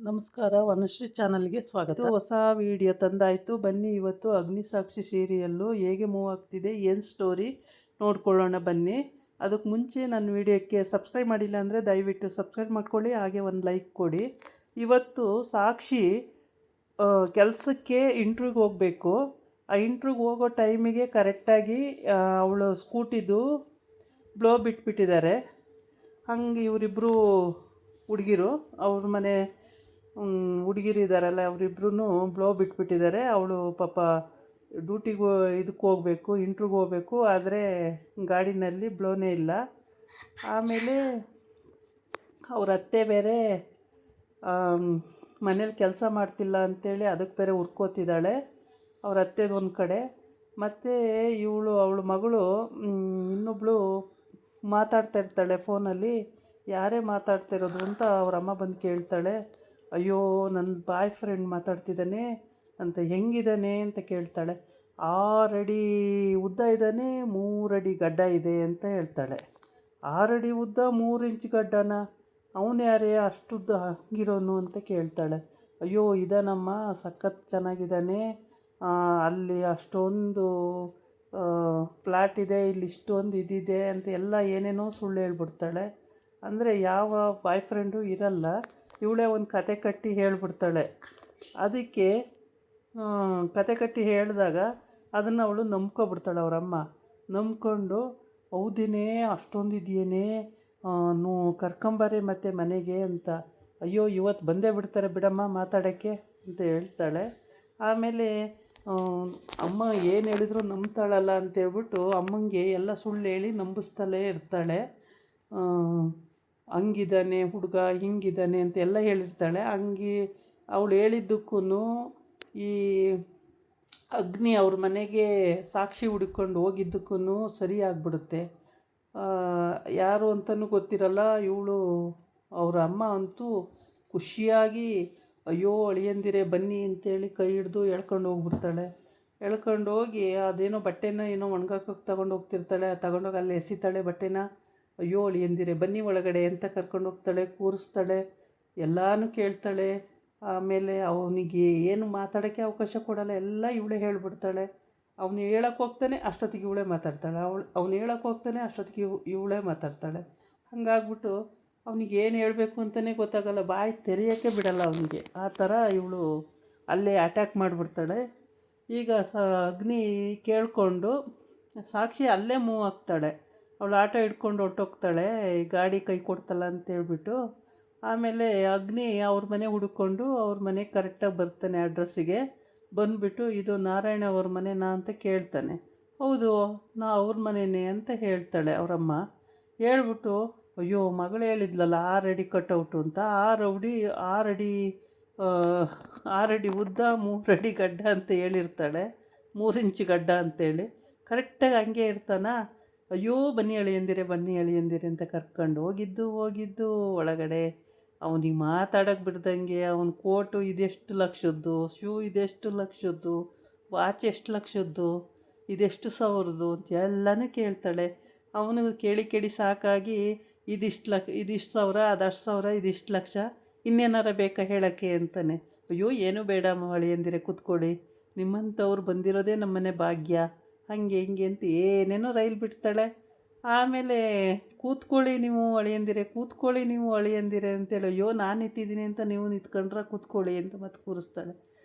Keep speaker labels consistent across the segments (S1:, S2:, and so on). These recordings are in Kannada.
S1: ನಮಸ್ಕಾರ, ವನಶ್ರೀ ಚಾನಲ್ಗೆ ಸ್ವಾಗತ. ಹೊಸ ವಿಡಿಯೋ ತಂದಾಯಿತು. ಬನ್ನಿ ಇವತ್ತು ಅಗ್ನಿಸಾಕ್ಷಿ ಸೀರಿಯಲ್ಲು ಹೇಗೆ ಮೂವ್ ಆಗ್ತಿದೆ, ಏನು ಸ್ಟೋರಿ ನೋಡ್ಕೊಳ್ಳೋಣ ಬನ್ನಿ. ಅದಕ್ಕೆ ಮುಂಚೆ ನನ್ನ ವಿಡಿಯೋಕ್ಕೆ ಸಬ್ಸ್ಕ್ರೈಬ್ ಮಾಡಿಲ್ಲ ಅಂದರೆ ದಯವಿಟ್ಟು ಸಬ್ಸ್ಕ್ರೈಬ್ ಮಾಡ್ಕೊಳ್ಳಿ, ಹಾಗೆ ಒಂದು ಲೈಕ್ ಕೊಡಿ. ಇವತ್ತು ಸಾಕ್ಷಿ ಕೆಲಸಕ್ಕೆ ಇಂಟ್ರ್ಯೂಗೆ ಹೋಗಬೇಕು. ಆ ಇಂಟ್ರ್ಯೂಗೆ ಹೋಗೋ ಟೈಮಿಗೆ ಕರೆಕ್ಟಾಗಿ ಅವಳು ಸ್ಕೂಟಿದು ಬ್ಲೋ ಬಿಟ್ಬಿಟ್ಟಿದ್ದಾರೆ. ಹಂಗೆ ಇವರಿಬ್ಬರು ಹುಡುಗಿರು ಅವ್ರ ಮನೆ ಹುಡುಗಿರಿದ್ದಾರಲ್ಲ ಅವರಿಬ್ರು ಬ್ಲೋ ಬಿಟ್ಬಿಟ್ಟಿದ್ದಾರೆ. ಅವಳು ಪಾಪ ಡ್ಯೂಟಿಗೆ ಇದಕ್ಕೆ ಹೋಗಬೇಕು, ಇಂಟ್ರ್ಯೂಗೆ ಹೋಗಬೇಕು, ಆದರೆ ಗಾಡಿನಲ್ಲಿ ಬ್ಲೋನೇ ಇಲ್ಲ. ಆಮೇಲೆ ಅವ್ರ ಅತ್ತೆ ಬೇರೆ ಮನೇಲಿ ಕೆಲಸ ಮಾಡ್ತಿಲ್ಲ ಅಂಥೇಳಿ ಅದಕ್ಕೆ ಬೇರೆ ಹುರ್ಕೋತಿದ್ದಾಳೆ ಅವ್ರ ಅತ್ತೆದು ಒಂದು ಕಡೆ. ಮತ್ತು ಅವಳ ಮಗಳು ಇನ್ನೊಬ್ಬಳು ಮಾತಾಡ್ತಾ ಇರ್ತಾಳೆ ಫೋನಲ್ಲಿ. ಯಾರೇ ಮಾತಾಡ್ತಿರೋದು ಅಂತ ಅವರಮ್ಮ ಬಂದು ಕೇಳ್ತಾಳೆ. ಅಯ್ಯೋ, ನನ್ನ ಬಾಯ್ ಫ್ರೆಂಡ್ ಮಾತಾಡ್ತಿದ್ದಾನೆ ಅಂತ. ಹೆಂಗಿದ್ದಾನೆ ಅಂತ ಕೇಳ್ತಾಳೆ. 6 ಅಡಿ ಉದ್ದ ಇದ್ದಾನೆ, 3 ಅಡಿ ಗಡ್ಡ ಇದೆ ಅಂತ ಹೇಳ್ತಾಳೆ. 6 ಅಡಿ ಉದ್ದ 3 ಇಂಚ್ ಗಡ್ಡನ? ಅವನು ಯಾರೇ ಅಷ್ಟುದ್ದ ಹಂಗಿರೋನು ಅಂತ ಕೇಳ್ತಾಳೆ. ಅಯ್ಯೋ, ಇದಾನಮ್ಮ, ಸಖತ್ ಚೆನ್ನಾಗಿದ್ದಾನೆ, ಅಲ್ಲಿ ಅಷ್ಟೊಂದು ಫ್ಲ್ಯಾಟ್ ಇದೆ, ಇಲ್ಲಿ ಇಷ್ಟೊಂದು ಇದಿದೆ ಅಂತ ಎಲ್ಲ ಏನೇನೋ ಸುಳ್ಳು ಹೇಳ್ಬಿಡ್ತಾಳೆ. ಅಂದರೆ ಯಾವ ಬಾಯ್ ಫ್ರೆಂಡು ಇರಲ್ಲ, ಇವಳೇ ಒಂದು ಕತೆ ಕಟ್ಟಿ ಹೇಳ್ಬಿಡ್ತಾಳೆ. ಅದಕ್ಕೆ ಕತೆ ಕಟ್ಟಿ ಹೇಳಿದಾಗ ಅದನ್ನು ಅವಳು ನಂಬ್ಕೊಬಿಡ್ತಾಳೆ. ಅವರಮ್ಮ ನಂಬ್ಕೊಂಡು, ಹೌದೇನೇ, ಅಷ್ಟೊಂದು ಇದೆಯೇನೇ, ಕರ್ಕೊಂಬಾರೆ ಮತ್ತೆ ಮನೆಗೆ ಅಂತ. ಅಯ್ಯೋ, ಇವತ್ತು ಬಂದೇ ಬಿಡ್ತಾರೆ ಬಿಡಮ್ಮ ಮಾತಾಡೋಕ್ಕೆ ಅಂತ ಹೇಳ್ತಾಳೆ. ಆಮೇಲೆ ಅಮ್ಮ ಏನು ಹೇಳಿದ್ರು ನಂಬ್ತಾಳಲ್ಲ ಅಂತೇಳ್ಬಿಟ್ಟು ಅಮ್ಮಂಗೆ ಎಲ್ಲ ಸುಳ್ಳು ಹೇಳಿ ನಂಬಿಸ್ತಲೇ ಇರ್ತಾಳೆ. ಹಂಗಿದ್ದಾನೆ ಹುಡುಗ, ಹಿಂಗಿದ್ದಾನೆ ಅಂತ ಎಲ್ಲ ಹೇಳಿರ್ತಾಳೆ. ಹಂಗೆ ಅವಳು ಹೇಳಿದ್ದಕ್ಕೂ ಈ ಅಗ್ನಿ ಅವ್ರ ಮನೆಗೆ ಸಾಕ್ಷಿ ಹುಡ್ಕೊಂಡು ಹೋಗಿದ್ದಕ್ಕೂ ಸರಿ ಆಗಿಬಿಡುತ್ತೆ. ಯಾರು ಅಂತಲೂ ಗೊತ್ತಿರಲ್ಲ. ಇವಳು ಅವರ ಅಮ್ಮ ಅಂತೂ ಖುಷಿಯಾಗಿ, ಅಯ್ಯೋ ಅಳಿಯಂದಿರೆ ಬನ್ನಿ ಅಂತೇಳಿ ಕೈ ಹಿಡ್ದು ಎಳ್ಕೊಂಡು ಹೋಗ್ಬಿಡ್ತಾಳೆ. ಎಳ್ಕೊಂಡು ಹೋಗಿ ಅದೇನೋ ಬಟ್ಟೆನ ಏನೋ ಒಣಗಾಕೋಕೆ ತಗೊಂಡು ಹೋಗ್ತಿರ್ತಾಳೆ. ತಗೊಂಡೋಗಿ ಅಲ್ಲಿ ಎಸಿತಾಳೆ ಬಟ್ಟೆನ. ಅಯ್ಯೋ ಅಳಿಯಂದಿರೆ ಬನ್ನಿ ಒಳಗಡೆ ಅಂತ ಕರ್ಕೊಂಡು ಹೋಗ್ತಾಳೆ, ಕೂರಿಸ್ತಾಳೆ, ಎಲ್ಲನೂ ಕೇಳ್ತಾಳೆ. ಆಮೇಲೆ ಅವನಿಗೆ ಏನು ಮಾತಾಡೋಕ್ಕೆ ಅವಕಾಶ ಕೊಡಲ್ಲ, ಎಲ್ಲ ಇವಳೇ ಹೇಳ್ಬಿಡ್ತಾಳೆ. ಅವನು ಹೇಳೋಕ್ಕೆ ಹೋಗ್ತಾನೆ ಅಷ್ಟೊತ್ತಿಗೆ ಇವಳೇ ಮಾತಾಡ್ತಾಳೆ, ಅವ್ನು ಹೇಳೋಕ್ಕೆ ಹೋಗ್ತಾನೆ ಅಷ್ಟೊತ್ತಿಗೆ ಇವಳೇ ಮಾತಾಡ್ತಾಳೆ. ಹಾಗಾಗ್ಬಿಟ್ಟು ಅವನಿಗೆ ಏನು ಹೇಳಬೇಕು ಅಂತಲೇ ಗೊತ್ತಾಗಲ್ಲ, ಬಾಯಿ ತೆರೆಯೋಕ್ಕೆ ಬಿಡಲ್ಲ ಅವನಿಗೆ. ಆ ಥರ ಇವಳು ಅಲ್ಲೇ ಅಟ್ಯಾಕ್ ಮಾಡಿಬಿಡ್ತಾಳೆ. ಈಗ ಅಗ್ನಿ ಕೇಳಿಕೊಂಡು ಸಾಕ್ಷಿ ಅಲ್ಲೇ ಮೂವ್ ಆಗ್ತಾಳೆ. ಅವಳು ಆಟೋ ಹಿಡ್ಕೊಂಡು ಹೊರ್ಟೋಗ್ತಾಳೆ, ಗಾಡಿ ಕೈ ಕೊಡ್ತಲ್ಲ ಅಂತೇಳ್ಬಿಟ್ಟು. ಆಮೇಲೆ ಅಗ್ನಿ ಅವ್ರ ಮನೆ ಹುಡ್ಕೊಂಡು ಅವ್ರ ಮನೆಗೆ ಕರೆಕ್ಟಾಗಿ ಬರ್ತಾನೆ. ಅಡ್ರೆಸ್ಸಿಗೆ ಬಂದುಬಿಟ್ಟು, ಇದು ನಾರಾಯಣ ಅವ್ರ ಮನೆನಾ ಅಂತ ಕೇಳ್ತಾನೆ. ಹೌದು, ಅವ್ರ ಮನೆಯೇ ಅಂತ ಹೇಳ್ತಾಳೆ ಅವರಮ್ಮ. ಹೇಳ್ಬಿಟ್ಟು, ಅಯ್ಯೋ ಮಗಳು ಹೇಳಿದ್ಲಲ್ಲ 6 ಅಡಿ ಕಟ್ಔಟು ಅಂತ, 6 ಅಡಿ ಉದ್ದ 3 ಅಡಿ ಗಡ್ಡ ಅಂತ ಹೇಳಿರ್ತಾಳೆ. 3 ಇಂಚು ಗಡ್ಡ ಅಂತೇಳಿ ಕರೆಕ್ಟಾಗಿ ಹಂಗೆ ಇರ್ತಾನ. ಅಯ್ಯೋ ಬನ್ನಿ ಅಳಿಯಂದಿರೆ ಬನ್ನಿ ಅಳಿಯಂದಿರೆ ಅಂತ ಕರ್ಕೊಂಡು ಹೋಗಿದ್ದು ಒಳಗಡೆ ಅವನಿಗೆ ಮಾತಾಡೋಕ್ಕೆ ಬಿಡ್ದಂಗೆ ಅವನ ಕೋಟು ಇದೆಷ್ಟು ಲಕ್ಷದ್ದು, ಶೂ ಇದೆಷ್ಟು ಲಕ್ಷದ್ದು, ವಾಚ್ ಎಷ್ಟು ಲಕ್ಷದ್ದು, ಇದೆಷ್ಟು ಸಾವಿರದ್ದು ಅಂತ ಎಲ್ಲನೂ ಕೇಳ್ತಾಳೆ. ಅವನು ಕೇಳಿ ಸಾಕಾಗಿ ಇದಿಷ್ಟು ಸಾವಿರ, ಅದಷ್ಟು ಸಾವಿರ, ಇದಿಷ್ಟು ಲಕ್ಷ, ಇನ್ನೇನಾರ ಬೇಕಾ ಹೇಳೋಕ್ಕೆ ಅಂತಾನೆ. ಅಯ್ಯೋ ಏನೂ ಬೇಡ ಅಳಿಯಂದಿರೆ ಕೂತ್ಕೊಳ್ಳಿ, ನಿಮ್ಮಂಥವ್ರು ಬಂದಿರೋದೇ ನಮ್ಮನೆ ಭಾಗ್ಯ, ಹಾಗೆ ಹಿಂಗೆ ಅಂತ ಏನೇನೋ ರೈಲ್ ಬಿಡ್ತಾಳೆ. ಆಮೇಲೆ ಕೂತ್ಕೊಳ್ಳಿ ನೀವು ಅಳಿಯಂದಿರೆ ಅಂತೇಳಿ, ಅಯ್ಯೋ ನಾನು ನಿಂತಿದ್ದೀನಿ ಅಂತ ನೀವು ನಿಂತ್ಕೊಂಡ್ರೆ ಕೂತ್ಕೊಳ್ಳಿ ಅಂತ ಮತ್ತೆ ಕೂರಿಸ್ತಾಳೆ.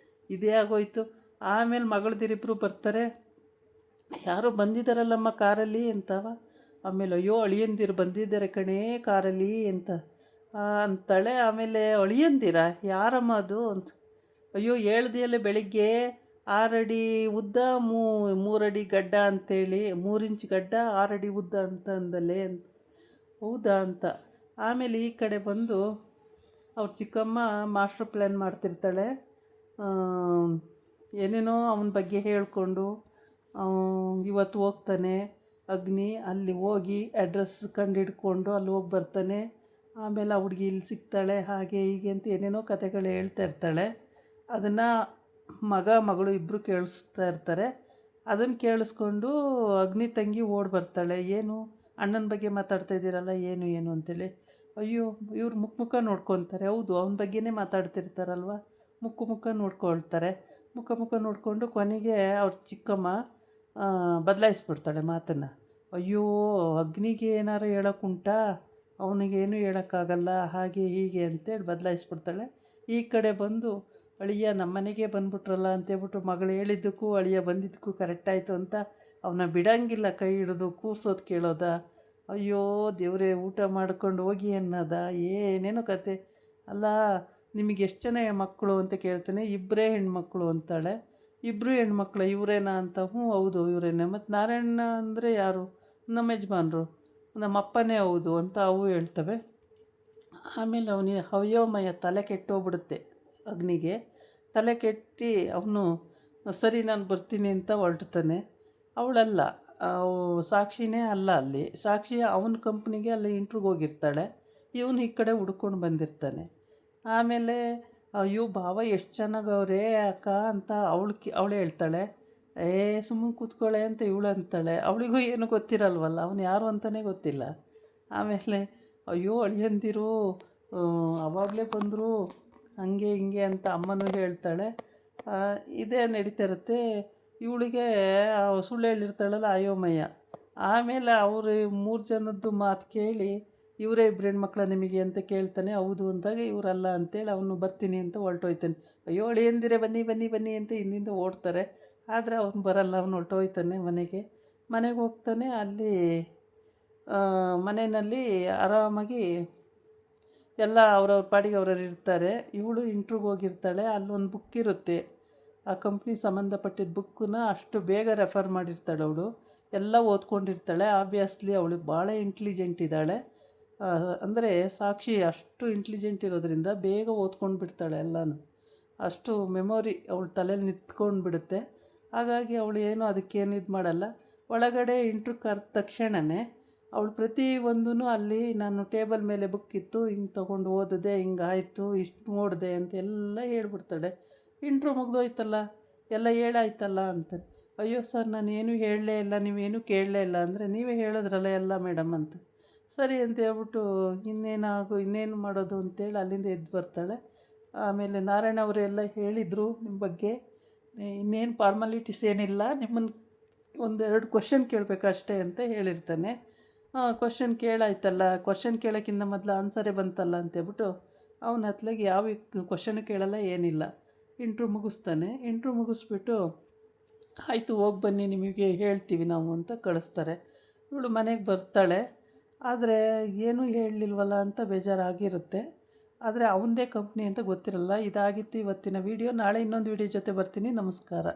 S1: ಇದೇ ಆಗೋಯ್ತು. ಆಮೇಲೆ ಮಗಳದಿರಿಬ್ಬರು ಬರ್ತಾರೆ. ಯಾರೋ ಬಂದಿದ್ದಾರಲ್ಲಮ್ಮ ಕಾರಲ್ಲಿ ಅಂತವ. ಆಮೇಲೆ ಅಯ್ಯೋ ಅಳಿಯಂದಿರು ಬಂದಿದ್ದಾರೆ ಕಣೇ ಕಾರಲ್ಲಿ ಅಂತ ಅಂತಾಳೆ. ಆಮೇಲೆ ಅಳಿಯಂದಿರ ಯಾರಮ್ಮ ಅದು ಅಂತ. ಅಯ್ಯೋ ಹೇಳ್ದೆಯಲ್ಲ ಬೆಳಿಗ್ಗೆ 6 ಅಡಿ ಉದ್ದ 3 ಅಡಿ ಗಡ್ಡ ಅಂತೇಳಿ, 3 ಇಂಚ್ ಗಡ್ಡ 6 ಅಡಿ ಉದ್ದ ಅಂತ ಅಂದಲ್ಲೇ ಅಂತ. ಹೌದಾ ಅಂತ. ಆಮೇಲೆ ಈ ಕಡೆ ಬಂದು ಅವ್ರ ಚಿಕ್ಕಮ್ಮ ಮಾಸ್ಟರ್ ಪ್ಲ್ಯಾನ್ ಮಾಡ್ತಿರ್ತಾಳೆ. ಏನೇನೋ ಅವನ ಬಗ್ಗೆ ಹೇಳಿಕೊಂಡು ಇವತ್ತು ಹೋಗ್ತಾನೆ ಅಗ್ನಿ. ಅಲ್ಲಿ ಹೋಗಿ ಅಡ್ರೆಸ್ ಕಂಡು ಅಲ್ಲಿ ಹೋಗಿ ಬರ್ತಾನೆ. ಆಮೇಲೆ ಆ ಹುಡುಗಿ ಇಲ್ಲಿ ಸಿಗ್ತಾಳೆ, ಹಾಗೆ ಹೀಗೆ ಅಂತ ಏನೇನೋ ಕತೆಗಳು ಹೇಳ್ತಾ ಇರ್ತಾಳೆ. ಅದನ್ನು ಮಗಳು ಇಬ್ಬರು ಕೇಳಿಸ್ತಾ ಇರ್ತಾರೆ. ಅದನ್ನು ಕೇಳಿಸ್ಕೊಂಡು ಅಗ್ನಿ ತಂಗಿ ಓಡಿ ಬರ್ತಾಳೆ. ಏನು ಅಣ್ಣನ ಬಗ್ಗೆ ಮಾತಾಡ್ತಾ ಇದ್ದೀರಲ್ಲ, ಏನು ಅಂತೇಳಿ. ಅಯ್ಯೋ ಇವ್ರು ಮುಖ ನೋಡ್ಕೊತಾರೆ. ಹೌದು, ಅವನ ಬಗ್ಗೆನೇ ಮಾತಾಡ್ತಿರ್ತಾರಲ್ವ, ಮುಖ ನೋಡ್ಕೊಳ್ತಾರೆ. ಮುಖ ನೋಡಿಕೊಂಡು ಕೊನೆಗೆ ಅವ್ರ ಚಿಕ್ಕಮ್ಮ ಬದಲಾಯಿಸ್ಬಿಡ್ತಾಳೆ ಮಾತನ್ನು. ಅಯ್ಯೋ, ಅಗ್ನಿಗೆ ಏನಾರು ಹೇಳೋಕ್ಕುಂಟಾ, ಅವನಿಗೇನು ಹೇಳೋಕ್ಕಾಗಲ್ಲ, ಹಾಗೆ ಹೀಗೆ ಅಂತೇಳಿ ಬದಲಾಯಿಸ್ಬಿಡ್ತಾಳೆ. ಈ ಕಡೆ ಬಂದು ಅಳಿಯ ನಮ್ಮನೆಗೆ ಬಂದ್ಬಿಟ್ರಲ್ಲ ಅಂತೇಳ್ಬಿಟ್ಟು ಮಗಳು ಹೇಳಿದ್ದಕ್ಕೂ ಅಳಿಯ ಬಂದಿದ್ದಕ್ಕೂ ಕರೆಕ್ಟಾಯಿತು ಅಂತ ಅವನ್ನ ಬಿಡೋಂಗಿಲ್ಲ, ಕೈ ಹಿಡಿದು ಕೂರ್ಸೋದು ಕೇಳೋದ. ಅಯ್ಯೋ ದೇವರೇ, ಊಟ ಮಾಡ್ಕೊಂಡು ಹೋಗಿ ಅನ್ನೋದ, ಏನೇನೋ ಕತೆ. ಅಲ್ಲ, ನಿಮಗೆ ಎಷ್ಟು ಜನ ಮಕ್ಕಳು ಅಂತ ಕೇಳ್ತಾನೆ. ಇಬ್ಬರೇ ಹೆಣ್ಮಕ್ಳು ಅಂತಾಳೆ. ಇಬ್ಬರು ಹೆಣ್ಮಕ್ಳು ಇವರೇನಾ ಅಂತ. ಹ್ಞೂ ಹೌದು ಇವರೇನೆ. ಮತ್ತು ನಾರಾಯಣ ಅಂದರೆ ಯಾರು? ನಮ್ಮ ಯಜಮಾನ್ರು, ನಮ್ಮ ಅಪ್ಪನೇ ಹೌದು ಅಂತ ಅವು ಹೇಳ್ತವೆ. ಆಮೇಲೆ ಅವನಿಗೆ ಅಯೋಮಯ ತಲೆ ಕೆಟ್ಟೋಗ್ಬಿಡುತ್ತೆ. ಅಗ್ನಿಗೆ ತಲೆ ಕೆಟ್ಟು ಅವನು ಸರಿ ನಾನು ಬರ್ತೀನಿ ಅಂತ ಹೊರಡ್ತಾನೆ. ಅವಳಲ್ಲ, ಸಾಕ್ಷಿನೇ ಅಲ್ಲ ಅಲ್ಲಿ. ಸಾಕ್ಷಿ ಅವನ ಕಂಪ್ನಿಗೆ ಅಲ್ಲಿ ಇಂಟ್ರಿಗೆ ಹೋಗಿರ್ತಾಳೆ. ಇವನು ಈ ಕಡೆ ಹುಡ್ಕೊಂಡು ಬಂದಿರ್ತಾನೆ. ಆಮೇಲೆ ಅಯ್ಯೋ ಭಾವ ಎಷ್ಟು ಚೆನ್ನಾಗವ್ರೆ ಅಕ್ಕ ಅಂತ ಅವಳು ಹೇಳ್ತಾಳೆ. ಸುಮ್ಮನೆ ಕೂತ್ಕೊಳ್ಳೆ ಅಂತ ಇವಳು ಅಂತಾಳೆ. ಅವಳಿಗೂ ಏನು ಗೊತ್ತಿರಲ್ವಲ್ಲ, ಅವನು ಯಾರು ಅಂತಲೇ ಗೊತ್ತಿಲ್ಲ. ಆಮೇಲೆ ಅಯ್ಯೋ ಅಳಿಯಂದಿರು ಆವಾಗಲೇ ಬಂದರು, ಹಂಗೆ ಹಿಂಗೆ ಅಂತ ಅಮ್ಮನೂ ಹೇಳ್ತಾಳೆ. ಇದೇ ನಡೀತಾ ಇರುತ್ತೆ. ಇವಳಿಗೆ ಸುಳ್ಳು ಹೇಳಿರ್ತಾಳಲ್ಲ ಅಯೋಮಯ. ಆಮೇಲೆ ಅವರು 3 ಜನದ್ದು ಮಾತು ಕೇಳಿ ಇವರೇ ಇಬ್ಬರು ಹೆಣ್ಮಕ್ಳ ನಿಮಗೆ ಅಂತ ಕೇಳ್ತಾನೆ. ಹೌದು ಅಂದಾಗ ಇವರಲ್ಲ ಅಂತೇಳಿ ಅವನು ಬರ್ತೀನಿ ಅಂತ ಹೊರಟೋಯ್ತಾನೆ. ಅಯ್ಯೋ ಅಳಿಯಂದಿರೆ ಬನ್ನಿ ಬನ್ನಿ ಬನ್ನಿ ಅಂತ ಹಿಂದಿಂದ ಓಡ್ತಾರೆ. ಆದರೆ ಅವನು ಬರಲ್ಲ, ಅವನು ಹೊರಟೋಯ್ತಾನೆ ಮನೆಗೆ ಹೋಗ್ತಾನೆ. ಅಲ್ಲಿ ಮನೆಯಲ್ಲಿ ಆರಾಮಾಗಿ ಎಲ್ಲ ಅವ್ರವ್ರ ಪಾಡಿಗೆ ಅವ್ರವ್ರು ಇರ್ತಾರೆ. ಇವಳು ಇಂಟ್ರಿಗೆ ಹೋಗಿರ್ತಾಳೆ. ಅಲ್ಲೊಂದು ಬುಕ್ ಇರುತ್ತೆ, ಆ ಕಂಪ್ನಿ ಸಂಬಂಧಪಟ್ಟಿದ್ದ ಬುಕ್ಕನ್ನ ಅಷ್ಟು ಬೇಗ ರೆಫರ್ ಮಾಡಿರ್ತಾಳೆ ಅವಳು. ಎಲ್ಲ ಓದ್ಕೊಂಡಿರ್ತಾಳೆ. ಆಬ್ವಿಯಸ್ಲಿ ಅವಳು ಭಾಳ ಇಂಟೆಲಿಜೆಂಟ್ ಇದ್ದಾಳೆ. ಅಂದರೆ ಸಾಕ್ಷಿ ಅಷ್ಟು ಇಂಟೆಲಿಜೆಂಟ್ ಇರೋದ್ರಿಂದ ಬೇಗ ಓದ್ಕೊಂಡು ಬಿಡ್ತಾಳೆ ಎಲ್ಲನೂ. ಅಷ್ಟು ಮೆಮೊರಿ ಅವಳ ತಲೆಯಲ್ಲಿ ನಿಂತ್ಕೊಂಡು ಬಿಡುತ್ತೆ. ಹಾಗಾಗಿ ಅವಳು ಏನು ಅದಕ್ಕೇನು ಇದು ಮಾಡಲ್ಲ. ಒಳಗಡೆ ಇಂಟ್ರು ಕರೆದ ತಕ್ಷಣವೇ ಅವಳು ಪ್ರತಿಯೊಂದೂ ಅಲ್ಲಿ ನಾನು ಟೇಬಲ್ ಮೇಲೆ ಬುಕ್ ಇತ್ತು, ಹಿಂಗೆ ತೊಗೊಂಡು ಓದಿದೆ, ಹಿಂಗಾಯಿತು, ಇಷ್ಟು ನೋಡಿದೆ ಅಂತ ಎಲ್ಲ ಹೇಳ್ಬಿಡ್ತಾಳೆ. ಇಂಟ್ರು ಮುಗ್ದೋಯ್ತಲ್ಲ, ಎಲ್ಲ ಹೇಳಾಯ್ತಲ್ಲ ಅಂತ. ಅಯ್ಯೋ ಸರ್ ನಾನು ಏನೂ ಹೇಳಲೇ ಇಲ್ಲ, ನೀವೇನೂ ಕೇಳಲೇ ಇಲ್ಲ ಅಂದರೆ ನೀವೇ ಹೇಳಿದ್ರಲ್ಲ ಎಲ್ಲ ಮೇಡಮ್ ಅಂತ. ಸರಿ ಅಂತ ಹೇಳ್ಬಿಟ್ಟು ಇನ್ನೇನು ಮಾಡೋದು ಅಂತೇಳಿ ಅಲ್ಲಿಂದ ಎದ್ದು ಬರ್ತಾಳೆ. ಆಮೇಲೆ ನಾರಾಯಣ ಅವರು ಎಲ್ಲ ಹೇಳಿದರು ನಿಮ್ಮ ಬಗ್ಗೆ, ಇನ್ನೇನು ಫಾರ್ಮಾಲಿಟೀಸ್ ಏನಿಲ್ಲ, ನಿಮ್ಮನ್ನು 1-2 ಕ್ವಶನ್ ಕೇಳಬೇಕಷ್ಟೇ ಅಂತ ಹೇಳಿರ್ತಾನೆ. ಕ್ವಶನ್ ಕೇಳಾಯ್ತಲ್ಲ, ಕ್ವಶನ್ ಕೇಳೋಕ್ಕಿಂತ ಮೊದಲು ಆನ್ಸರೇ ಬಂತಲ್ಲ ಅಂತೇಳ್ಬಿಟ್ಟು ಅವನ ಹತ್ಲಾಗಿ ಯಾವ ಕ್ವಶನು ಕೇಳಲ್ಲ, ಏನಿಲ್ಲ. ಇಂಟ್ರ್ಯೂ ಮುಗಿಸ್ತಾನೆ. ಇಂಟ್ರ್ಯೂ ಮುಗಿಸ್ಬಿಟ್ಟು ಆಯಿತು ಹೋಗಿ ಬನ್ನಿ ನಿಮಗೆ ಹೇಳ್ತೀವಿ ನಾವು ಅಂತ ಕಳಿಸ್ತಾರೆ. ಇವಳು ಮನೆಗೆ ಬರ್ತಾಳೆ. ಆದರೆ ಏನೂ ಹೇಳಲಿಲ್ವಲ್ಲ ಅಂತ ಬೇಜಾರಾಗಿರುತ್ತೆ. ಆದರೆ ಅವನದೇ ಕಂಪ್ನಿ ಅಂತ ಗೊತ್ತಿರಲ್ಲ. ಇದಾಗಿತ್ತು ಇವತ್ತಿನ ವೀಡಿಯೋ. ನಾಳೆ ಇನ್ನೊಂದು ವೀಡಿಯೋ ಜೊತೆ ಬರ್ತೀನಿ. ನಮಸ್ಕಾರ.